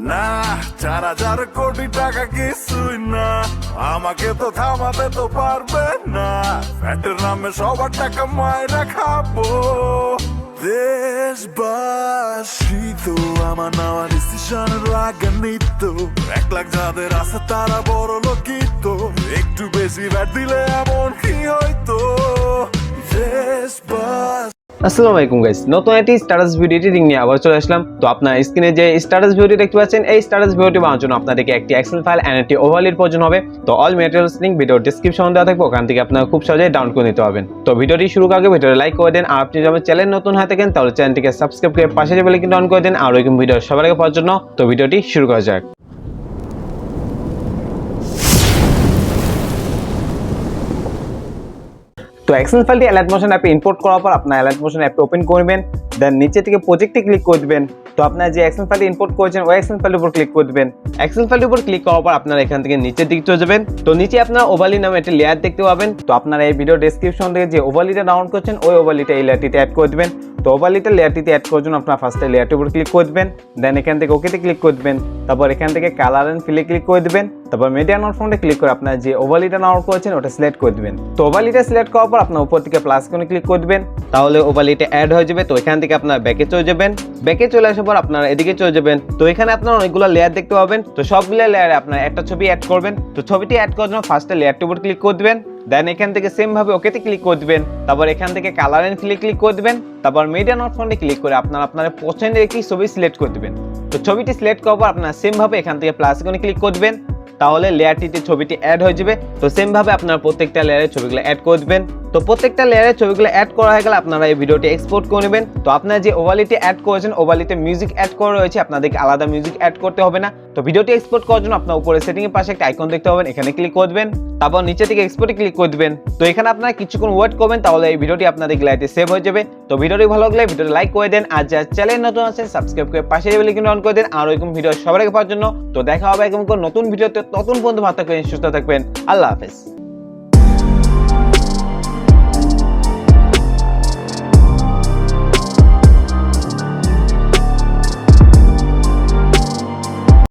না 4,000 কোটি টাকা কিছুই না, আমাকে তো থামাতে তো পারবে না। ফ্যাটের নামে সবার টাকা মায়েরা খাবো। দেশবাসী তো আমার নেওয়া ডিসিশনের আগে নিত, 1 লাখ যাদের আছে তারা বড় লোকিত, একটু বেশি ভ্যাট দিলে এমন কি হইতো। দেশবাসী আসসালামু আলাইকুম গাইস, নতুন একটি স্ট্যাটাস ভিডিও এডিটিং নিয়ে আবার চলে আসলাম। তো আপনার স্ক্রিনে যে স্ট্যাটাস ভিডিও দেখতে পাচ্ছেন, এই স্ট্যাটাস ভিডিওটি বানানোর জন্য আপনাদেরকে একটি এক্সেল ফাইল এন্ড একটি ওভারলির প্রয়োজন হবে। তো অল ম্যাটেরিয়ালস লিংক ভিডিও ডেসক্রিপশনে দেওয়া থাকবে, ওখান থেকে আপনারা খুব সহজেই ডাউনলোড করে নিতে পারবেন। তো ভিডিওটি শুরু করার আগে ভিডিওটি লাইক করে দেন, আর আপনি যদি আমার চ্যানেল নতুন হয়ে থাকেন তাহলে চ্যানেলটিকে সাবস্ক্রাইব করে পাশে যে বেল আইকনটি অন করে দেন, আর এরকম ভিডিও সবার আগে পাওয়ার জন্য। তো ভিডিওটি শুরু করা যাক। তো এক্সেল ফাইলটি অ্যালার্ট মোশন অ্যাপে ইম্পোর্ট করার পর আপনার অ্যালার্ট মোশন অ্যাপটি ওপেন করবেন, দেন নিচে থেকে প্রজেক্টে ক্লিক করে দিবেন। তো আপনার যে এক্সেল ফাইলটি ইম্পোর্ট করেছেন ওই এক্সেল ফাইলের উপর ক্লিক করে দিবেন। এক্সেল ফাইলের উপর ক্লিক করার পর আপনারা এখান থেকে নিচের দিকে চলে যাবেন। তো নিচে আপনারা ওভারলি নামে একটা লেয়ার দেখতে পাবেন। তো আপনারা এই ভিডিও ডেসক্রিপশন থেকে যে ওভারলিটা ডাউনলোড করছেন ওই ওভারলিটা এই লেয়ারটিতে অ্যাড করে দিবেন। তো ওভারলিটা লেয়ারটিতে অ্যাড করার জন্য আপনারা ফার্স্টে লেয়ারটির উপর ক্লিক করে দিবেন, দেন এখান থেকে ওকেতে ক্লিক করে দিবেন, তারপর এখান থেকে কালার এন্ড ফিলে ক্লিক করে দিবেন, তারপর মিডিয়া নোটফন্টে ক্লিক করে আপনারা যে ওভারলিটা ডাউনলোড করেছেন ওটা সিলেক্ট করে দিবেন। তো ওভারলিটা সিলেক্ট করার পর আপনার উপর থেকে প্লাস আইকনে ক্লিক করে দিবেন, তাহলে ওভারলিটা অ্যাড হয়ে যাবে। তো এখান থেকে আপনারা ব্যাকে চলে যাবেন, ব্যাকে চলে আসার পর আপনারা এদিকে চলে যাবেন। তো এখানে আপনারা অনেকগুলো লেয়ার দেখতে পাবেন। তো সবগুলো লেয়ারে আপনারা একটা ছবি অ্যাড করবেন। তো ছবিটি অ্যাড করার জন্য ফার্স্টে লেয়ারটির উপর ক্লিক করে দিবেন, দেন এখান থেকে সেম ভাবে ওকেতে ক্লিক করে দিবেন, তারপর এখান থেকে কালার এন্ড ফিলে ক্লিক করে দিবেন, তারপর মিডিয়া নোটফন্টে ক্লিক করে আপনারা আপনার পছন্দের একটি ছবি সিলেক্ট করে দিবেন। তো ছবিটি সিলেক্ট করার পর আপনারা সেম ভাবে এখান থেকে প্লাস আইকনে ক্লিক করে দিবেন, তাহলে লেয়ারটিতে ছবিটি অ্যাড হয়ে যাবে। তো সেম ভাবে আপনারা প্রত্যেকটা লেয়ারের ছবিগুলো অ্যাড করে দিবেন। তো প্রত্যেকটা লেয়ারের ছবিগুলো অ্যাড করা হয়ে গেলে আপনারা এই ভিডিওটি এক্সপোর্ট করে নেবেন। তো আপনারা যে ওভারলিটি অ্যাড করেছেন ওভারলিতে মিউজিক অ্যাড করা রয়েছে, আপনাদেরকে আলাদা মিউজিক অ্যাড করতে হবে না। তো ভিডিওটি এক্সপোর্ট করার জন্য আপনার উপরে সেটিং এর পাশে একটা আইকন দেখতে পাবেন, এখানে ক্লিক করে দিবেন, তারপর নিচে থেকে এক্সপোর্টে ক্লিক করে দিবেন। তো এখানে আপনারা কিছুক্ষণ ওয়েট করবেন, তাহলে এই ভিডিওটি আপনাদের গ্যালারিতে সেভ হয়ে যাবে। তো ভিডিওটি ভালো লাগলে ভিডিওটি লাইক করে দেন, আর যারা চ্যানেল নতুন আছেন সাবস্ক্রাইব করে পাশে বেল আইকনটি অন করে দেন, আর এরকম ভিডিও সবার আগে পাওয়ার জন্য। তো দেখা হবে এরকম নতুন ভিডিওতে, ততক্ষণ পর্যন্ত ভালো থাকবেন, সুস্থ থাকবেন, আল্লাহ হাফেজ।